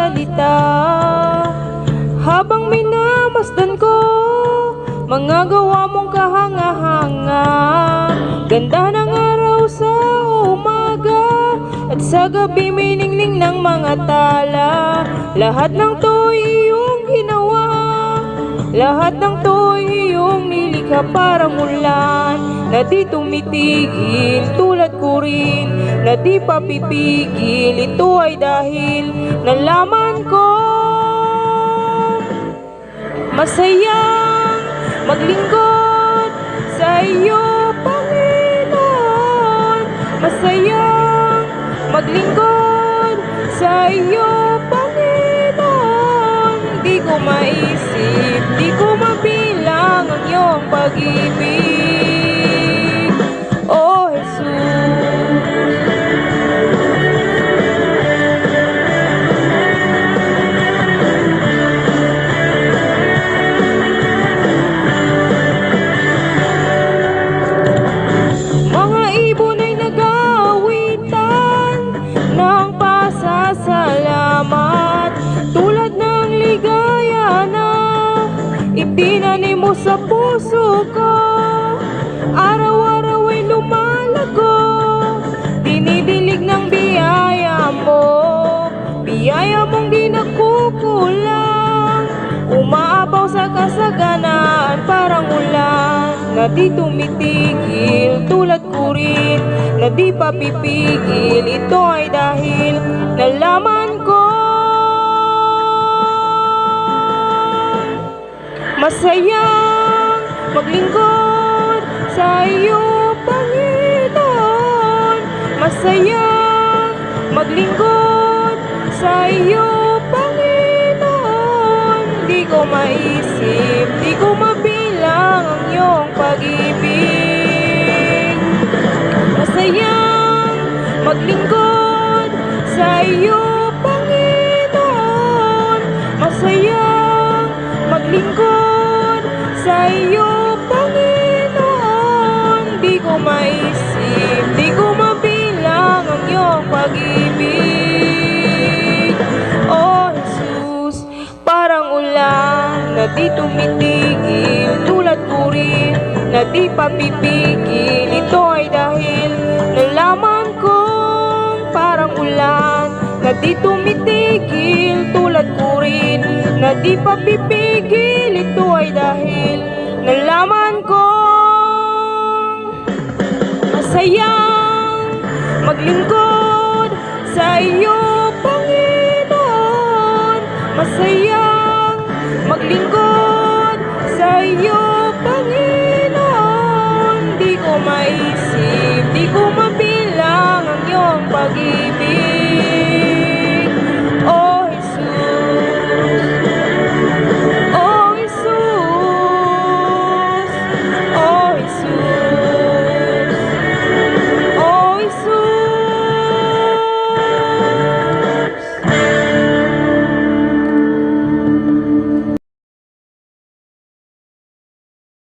salita. Habang minamasdan ko mga gawa mong kahanga-hanga, ganda ng araw sa umaga at sa gabi miningning ng mga tala. Lahat ng to'y iyong ginawa, lahat ng to'y iyong nilikha, parang ulan na di tumitigil. Tulad ko rin na di papipigil, ito ay dahil nalaman ko masayang maglingkod sa iyo, Panginoon. Masayang maglingkod sa iyo, Panginoon. Di ko maisip, di ko mabilang ang iyong pag-ibig, oh Jesus. Salamat, tulad ng ligaya na itinanim mo sa puso ko. Araw-araw ay lumalago, dinidilig ng biyaya mo, biyaya mong di nakukulang, umaapaw sa kasaganaan, parang ulan na di tumitigil. Tulad ko rin na di papipigil, ito ay dahil nalaman ko masayang maglingkod sa iyo, Panginoon. Masayang maglingkod sa iyo, Panginoon. Di ko maisip, di ko mabilang ang iyong pag-ibig. Masayang maglingkod sa iyo, Panginoon. Masayang maglingkod sa iyo, Panginoon. Di ko maisip, di ko mabilang ang iyong pag-ibig, oh Jesus. Parang ulan na di tumitigil, tulad ko rin na di papipigil, ito ay dahil nalaman kong parang ulan na di tumitigil. Tulad ko rin na di papipigil, ito ay dahil nalaman kong masayang maglingkod sa iyo, Panginoon. Masayang maglingkod sa iyo, Panginoon. Di ko maisip, di ko mabilang ang iyong pag-ibig.